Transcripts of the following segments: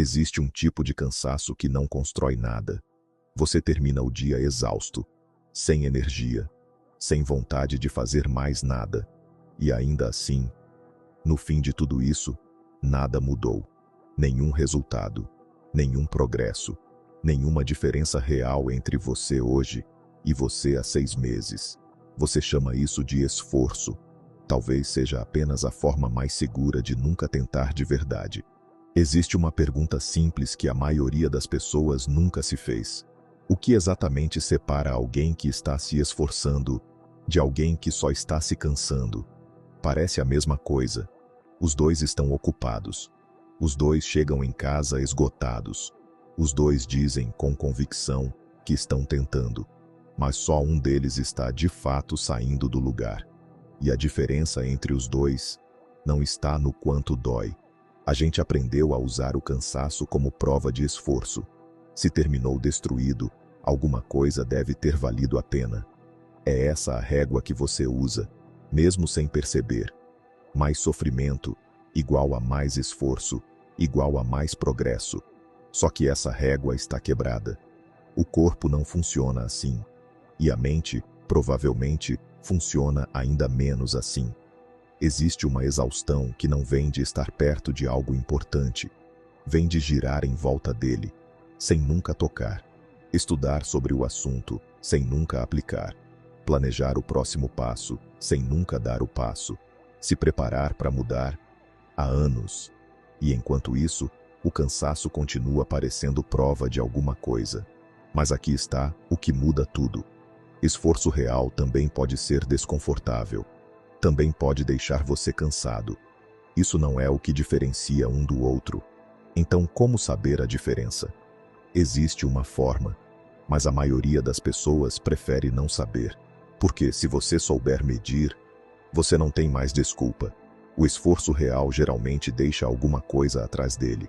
Existe um tipo de cansaço que não constrói nada. Você termina o dia exausto, sem energia, sem vontade de fazer mais nada. E ainda assim, no fim de tudo isso, nada mudou. Nenhum resultado, nenhum progresso, nenhuma diferença real entre você hoje e você há 6 meses. Você chama isso de esforço. Talvez seja apenas a forma mais segura de nunca tentar de verdade. Existe uma pergunta simples que a maioria das pessoas nunca se fez. O que exatamente separa alguém que está se esforçando de alguém que só está se cansando? Parece a mesma coisa. Os dois estão ocupados. Os dois chegam em casa esgotados. Os dois dizem com convicção que estão tentando. Mas só um deles está de fato saindo do lugar. E a diferença entre os dois não está no quanto dói. A gente aprendeu a usar o cansaço como prova de esforço. Se terminou destruído, alguma coisa deve ter valido a pena. É essa a régua que você usa, mesmo sem perceber. Mais sofrimento, igual a mais esforço, igual a mais progresso. Só que essa régua está quebrada. O corpo não funciona assim. E a mente, provavelmente, funciona ainda menos assim. Existe uma exaustão que não vem de estar perto de algo importante. Vem de girar em volta dele, sem nunca tocar. Estudar sobre o assunto, sem nunca aplicar. Planejar o próximo passo, sem nunca dar o passo. Se preparar para mudar há anos. E enquanto isso, o cansaço continua parecendo prova de alguma coisa. Mas aqui está o que muda tudo. Esforço real também pode ser desconfortável. Também pode deixar você cansado. Isso não é o que diferencia um do outro. Então, como saber a diferença? Existe uma forma, mas a maioria das pessoas prefere não saber. Porque se você souber medir, você não tem mais desculpa. O esforço real geralmente deixa alguma coisa atrás dele.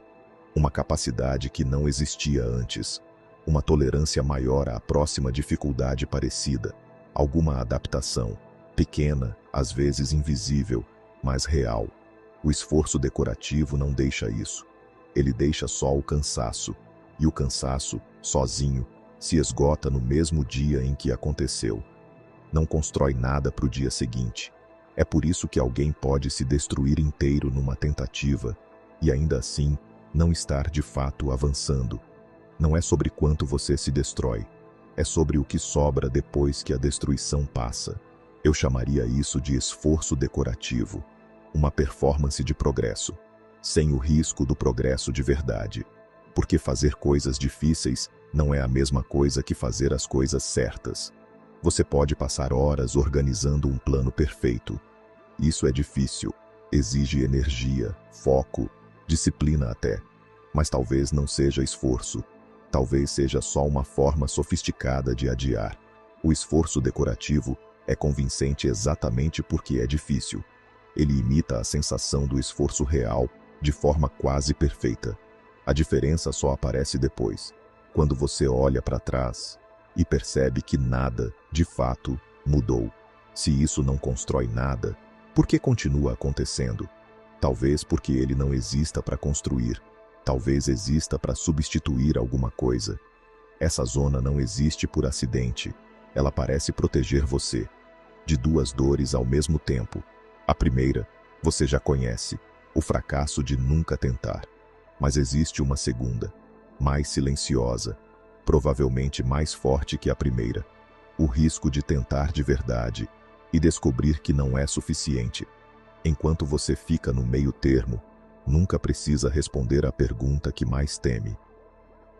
Uma capacidade que não existia antes. Uma tolerância maior à próxima dificuldade parecida. Alguma adaptação. Pequena, às vezes invisível, mas real. O esforço decorativo não deixa isso. Ele deixa só o cansaço. E o cansaço, sozinho, se esgota no mesmo dia em que aconteceu. Não constrói nada para o dia seguinte. É por isso que alguém pode se destruir inteiro numa tentativa e ainda assim não estar de fato avançando. Não é sobre quanto você se destrói. É sobre o que sobra depois que a destruição passa. Eu chamaria isso de esforço decorativo, uma performance de progresso, sem o risco do progresso de verdade. Porque fazer coisas difíceis não é a mesma coisa que fazer as coisas certas. Você pode passar horas organizando um plano perfeito. Isso é difícil, exige energia, foco, disciplina até. Mas talvez não seja esforço. Talvez seja só uma forma sofisticada de adiar. O esforço decorativo é convincente exatamente porque é difícil. Ele imita a sensação do esforço real de forma quase perfeita. A diferença só aparece depois, quando você olha para trás e percebe que nada, de fato, mudou. Se isso não constrói nada, por que continua acontecendo? Talvez porque ele não exista para construir. Talvez exista para substituir alguma coisa. Essa zona não existe por acidente. Ela parece proteger você de duas dores ao mesmo tempo. A primeira, você já conhece, o fracasso de nunca tentar. Mas existe uma segunda, mais silenciosa, provavelmente mais forte que a primeira. O risco de tentar de verdade e descobrir que não é suficiente. Enquanto você fica no meio termo, nunca precisa responder à pergunta que mais teme.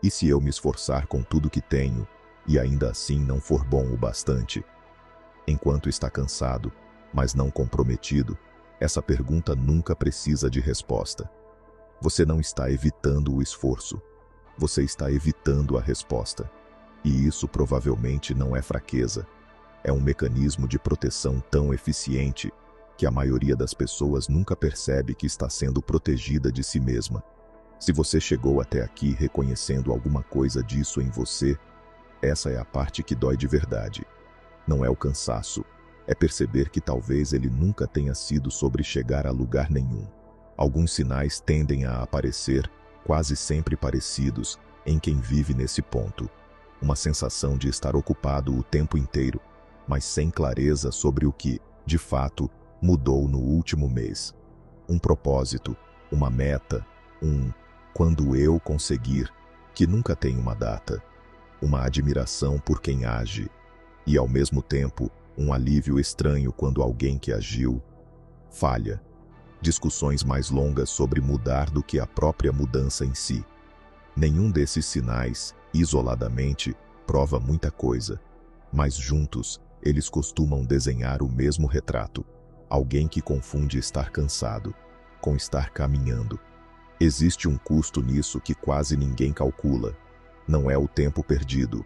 E se eu me esforçar com tudo que tenho, e ainda assim não for bom o bastante? Enquanto está cansado, mas não comprometido, essa pergunta nunca precisa de resposta. Você não está evitando o esforço. Você está evitando a resposta. E isso provavelmente não é fraqueza. É um mecanismo de proteção tão eficiente que a maioria das pessoas nunca percebe que está sendo protegida de si mesma. Se você chegou até aqui reconhecendo alguma coisa disso em você, essa é a parte que dói de verdade. Não é o cansaço, é perceber que talvez ele nunca tenha sido sobre chegar a lugar nenhum. Alguns sinais tendem a aparecer quase sempre parecidos em quem vive nesse ponto. Uma sensação de estar ocupado o tempo inteiro, mas sem clareza sobre o que, de fato, mudou no último mês. Um propósito, uma meta, quando eu conseguir, que nunca tem uma data. Uma admiração por quem age, e ao mesmo tempo, um alívio estranho quando alguém que agiu falha. Discussões mais longas sobre mudar do que a própria mudança em si. Nenhum desses sinais, isoladamente, prova muita coisa, mas juntos, eles costumam desenhar o mesmo retrato. Alguém que confunde estar cansado com estar caminhando. Existe um custo nisso que quase ninguém calcula. Não é o tempo perdido.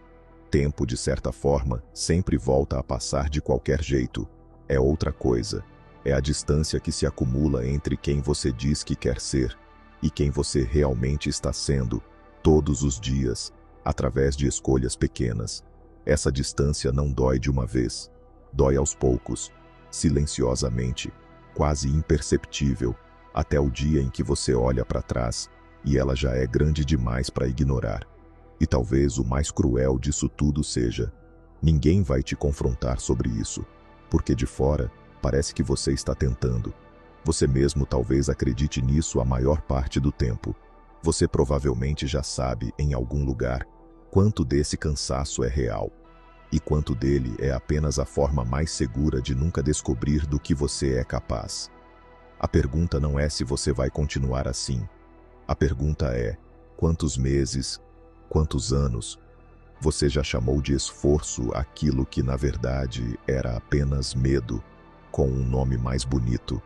Tempo, de certa forma, sempre volta a passar de qualquer jeito. É outra coisa. É a distância que se acumula entre quem você diz que quer ser e quem você realmente está sendo, todos os dias, através de escolhas pequenas. Essa distância não dói de uma vez. Dói aos poucos, silenciosamente, quase imperceptível, até o dia em que você olha para trás e ela já é grande demais para ignorar. E talvez o mais cruel disso tudo seja: ninguém vai te confrontar sobre isso, porque de fora parece que você está tentando. Você mesmo talvez acredite nisso a maior parte do tempo. Você provavelmente já sabe, em algum lugar, quanto desse cansaço é real, e quanto dele é apenas a forma mais segura de nunca descobrir do que você é capaz. A pergunta não é se você vai continuar assim. A pergunta é: quantos meses, quantos anos, você já chamou de esforço aquilo que na verdade era apenas medo, com um nome mais bonito?